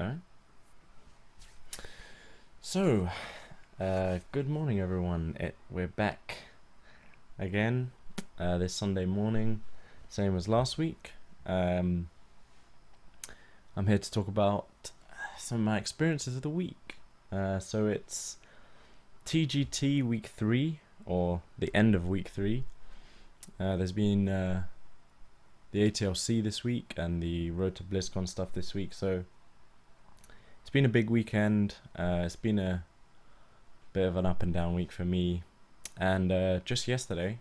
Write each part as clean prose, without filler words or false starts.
Alright. So, good morning, everyone. We're back again this Sunday morning, same as last week. I'm here to talk about some of my experiences of the week. So it's TGT week 3, or the end of week 3. There's been the ATLC this week and the Road to BlizzCon stuff this week, so it's been a big weekend. It's been a bit of an up and down week for me, and just yesterday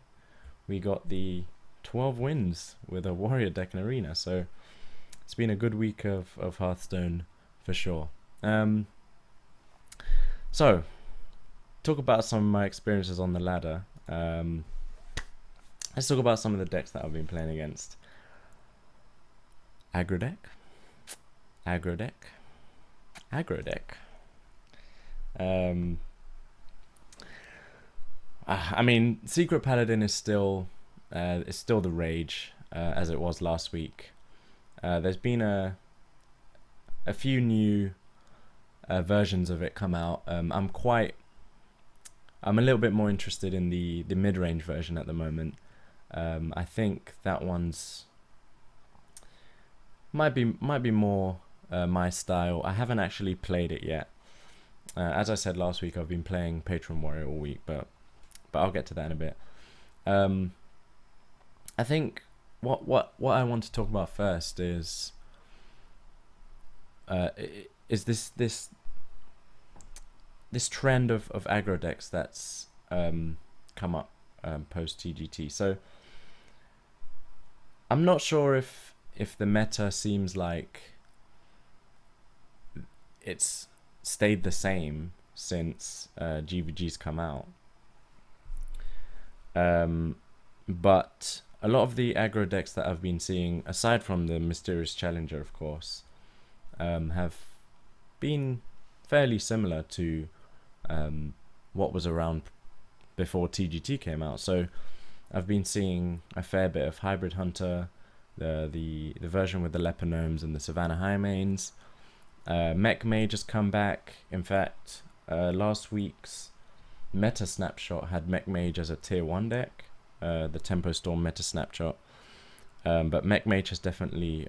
we got the 12 wins with a warrior deck in arena, so it's been a good week of Hearthstone for sure. So talk about some of my experiences on the ladder. Let's talk about some of the decks that I've been playing against. Aggro deck. I mean, Secret Paladin is still the rage as it was last week. There's been a few new versions of it come out. I'm a little bit more interested in the mid-range version at the moment. I think that one's might be more my style. I haven't actually played it yet. As I said last week, I've been playing Patron Warrior all week, but I'll get to that in a bit. I think what I want to talk about first is this trend of aggro decks that's come up post TGT. So I'm not sure if the meta seems like it's stayed the same since GVG's come out. But a lot of the aggro decks that I've been seeing, aside from the Mysterious Challenger, of course, have been fairly similar to what was around before TGT came out. So I've been seeing a fair bit of Hybrid Hunter, the version with the Leper Gnomes and the Savannah Highmanes. Mech Mage has come back. In fact, last week's Meta Snapshot had Mech Mage as a tier 1 deck, the Tempo Storm Meta Snapshot. But Mech Mage has definitely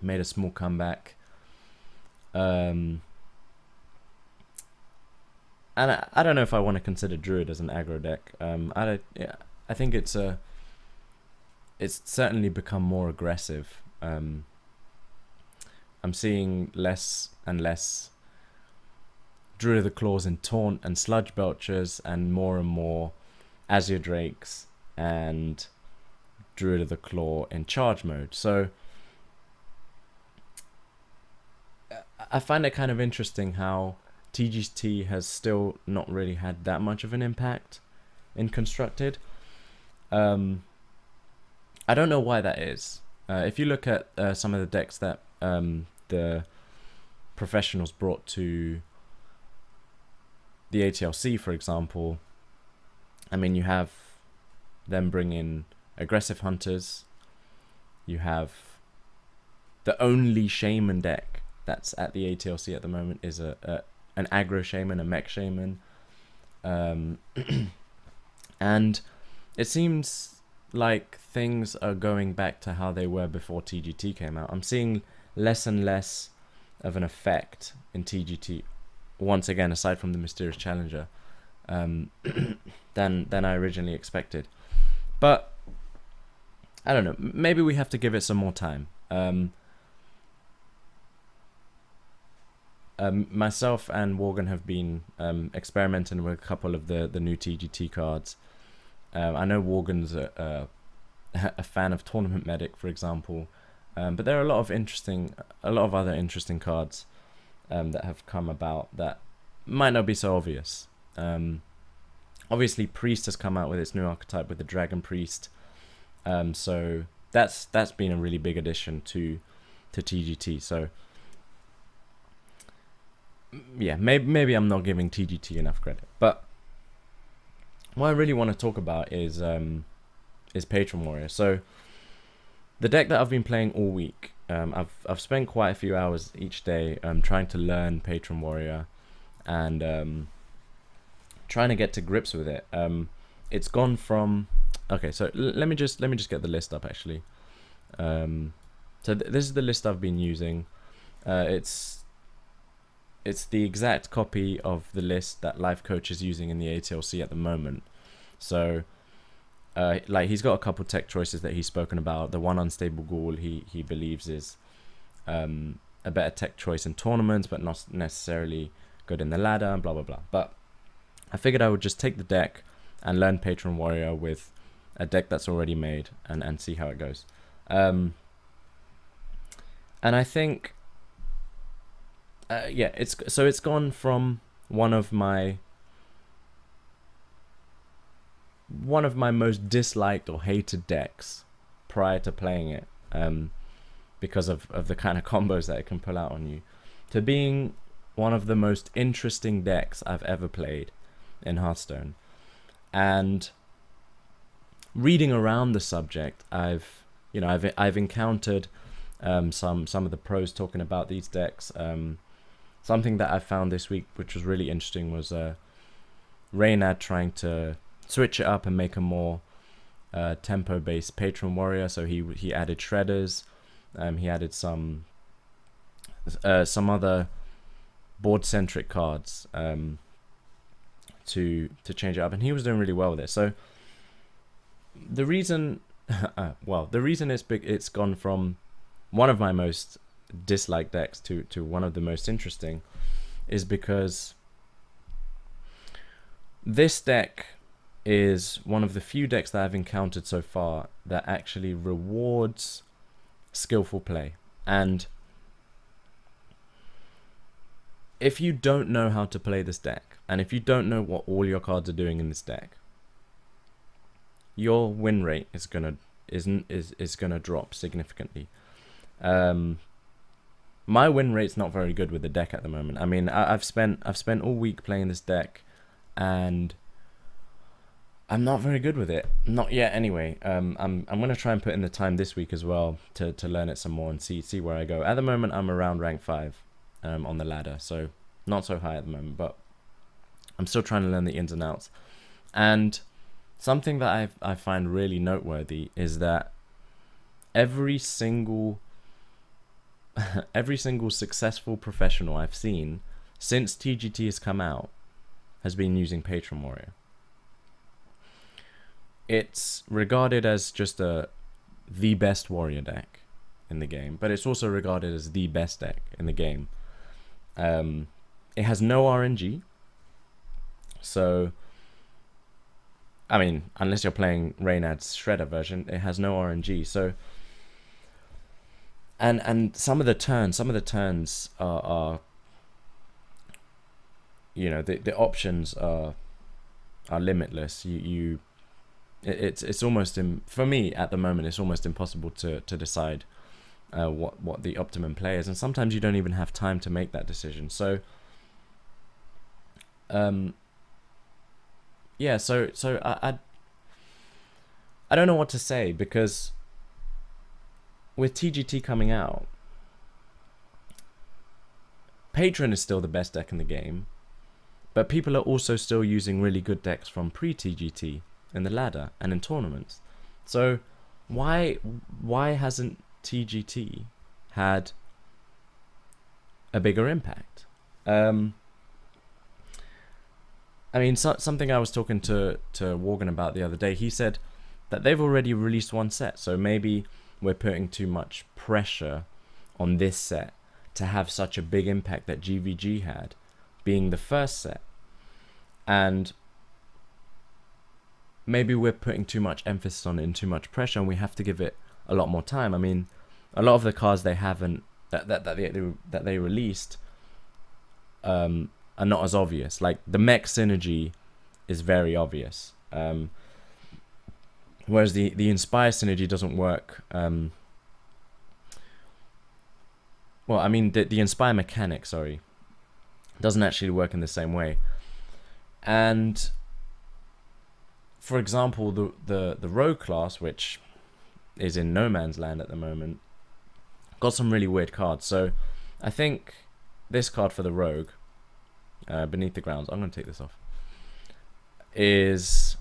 made a small comeback. And I don't know if I want to consider Druid as an aggro deck. I think it's certainly become more aggressive. I'm seeing less and less Druid of the Claws in Taunt and Sludge Belchers, and more Azure Drakes and Druid of the Claw in Charge mode. So I find it kind of interesting how TGT has still not really had that much of an impact in Constructed. I don't know why that is. If you look at some of the decks that the professionals brought to the ATLC, for example, I mean, you have them bring in aggressive hunters. You have the only shaman deck that's at the ATLC at the moment is an aggro shaman, a mech shaman, and it seems like things are going back to how they were before TGT came out. I'm seeing less and less of an effect in TGT, once again, aside from the Mysterious Challenger, than I originally expected. But I don't know, maybe we have to give it some more time. Myself and Worgen have been experimenting with a couple of the new TGT cards. I know Worgen's a fan of Tournament Medic, for example, but there are a lot of other interesting cards that have come about that might not be so obvious. Obviously, Priest has come out with its new archetype with the Dragon Priest, so that's been a really big addition to TGT. So yeah, maybe I'm not giving TGT enough credit, but what I really want to talk about is Patron Warrior. So the deck that I've been playing all week I've spent quite a few hours each day trying to learn Patron Warrior, and trying to get to grips with it. It's gone from okay. So let me just get the list up actually. This is the list I've been using. It's the exact copy of the list that Life Coach is using in the ATLC at the moment. So, like he's got a couple tech choices that he's spoken about. The one unstable ghoul he believes is a better tech choice in tournaments, but not necessarily good in the ladder, and blah blah blah. But I figured I would just take the deck and learn Patron Warrior with a deck that's already made and see how it goes. And I think, it's gone from one of my most disliked or hated decks prior to playing it, because of the kind of combos that it can pull out on you, to being one of the most interesting decks I've ever played in Hearthstone. And reading around the subject, I've encountered some of the pros talking about these decks. Something that I found this week which was really interesting was Reynad trying to switch it up and make a more tempo based Patron Warrior. So he added shredders, he added some other board centric cards to change it up, and he was doing really well with it. So the reason it's gone from one of my most disliked decks to one of the most interesting is because this deck is one of the few decks that I've encountered so far that actually rewards skillful play. And if you don't know how to play this deck, and if you don't know what all your cards are doing in this deck, your win rate is gonna drop significantly. My win rate's not very good with the deck at the moment. I mean, I've spent all week playing this deck, and I'm not very good with it. Not yet, anyway. I'm gonna try and put in the time this week as well to learn it some more and see where I go. At the moment, I'm around rank 5 on the ladder, so not so high at the moment, but I'm still trying to learn the ins and outs. And something that I find really noteworthy is that every single successful professional I've seen since TGT has come out has been using Patron Warrior. It's regarded as just the best warrior deck in the game, but it's also regarded as the best deck in the game. It has no RNG, so I mean, unless you're playing Reynad's Shredder version, it has no RNG. So and some of the turns are the options are limitless. It's almost for me at the moment, it's almost impossible to decide what the optimum play is, and sometimes you don't even have time to make that decision. So so I don't know what to say, because with TGT coming out, Patron is still the best deck in the game, but people are also still using really good decks from pre-TGT in the ladder and in tournaments. So why hasn't TGT had a bigger impact? I mean, something I was talking to Morgan about the other day, he said that they've already released one set, so maybe we're putting too much pressure on this set to have such a big impact that GVG had, being the first set. And maybe we're putting too much emphasis on it and too much pressure, and we have to give it a lot more time. I mean, a lot of the cards they haven't that they released are not as obvious. Like the mech synergy is very obvious, whereas the inspire synergy doesn't work. Well, I mean the inspire mechanic, doesn't actually work in the same way. And for example, the rogue class, which is in no man's land at the moment, got some really weird cards. So I think this card for the rogue, Beneath the Grounds, I'm going to take this off, is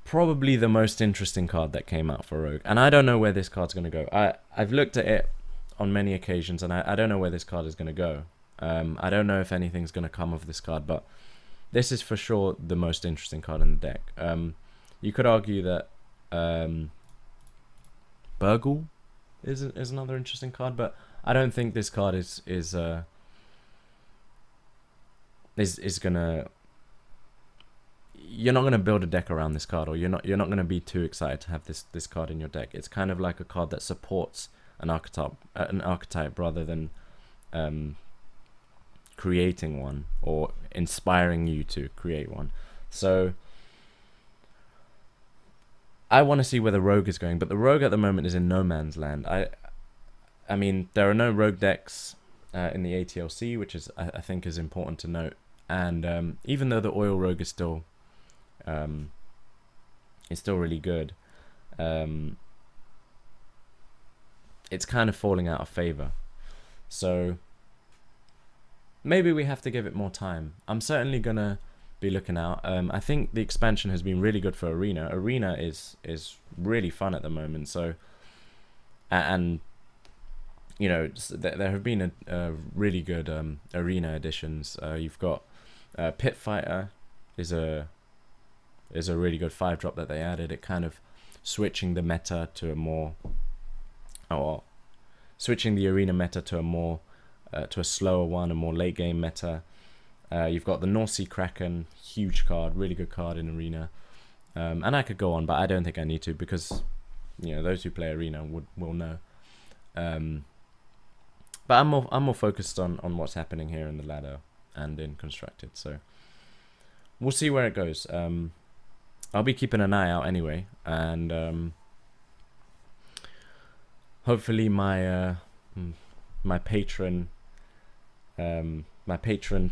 probably the most interesting card that came out for rogue. And I don't know where this card's going to go. I've looked at it on many occasions, and I don't know where this card is going to go. I don't know if anything's going to come of this card, but this is for sure the most interesting card in the deck. You could argue that Burgle is another interesting card, but I don't think this card is gonna. You're not gonna build a deck around this card, or you're not gonna be too excited to have this card in your deck. It's kind of like a card that supports an archetype rather than creating one or inspiring you to create one. So I want to see where the rogue is going, but the rogue at the moment is in no man's land. I mean, there are no rogue decks in the ATLC, which is I think is important to note. And even though the oil rogue is still really good, it's kind of falling out of favor. So maybe we have to give it more time. I'm certainly gonna be looking out. I think the expansion has been really good for Arena. Arena is really fun at the moment. So, and you know, there have been a really good Arena additions. You've got Pit Fighter is a really good 5-drop that they added. It kind of switching the meta to a more, switching the Arena meta to a more to a slower one, a more late game meta. You've got the Nessy Kraken, huge card, really good card in Arena. And I could go on, but I don't think I need to, because you know, those who play Arena will know. But I'm more focused on what's happening here in the ladder and in constructed. So we'll see where it goes. I'll be keeping an eye out anyway, and hopefully my patron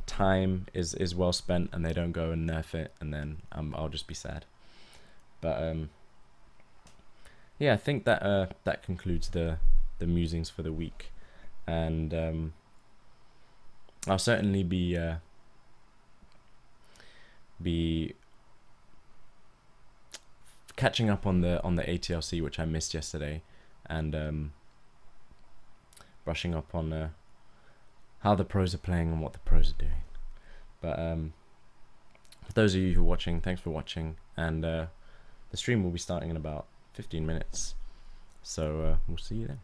time is well spent, and they don't go and nerf it, and then I'll just be sad. But yeah, I think that that concludes the musings for the week, and I'll certainly be catching up on the ATLC, which I missed yesterday, and brushing up on how the pros are playing and what the pros are doing. But for those of you who are watching, thanks for watching, and the stream will be starting in about 15 minutes, so we'll see you then.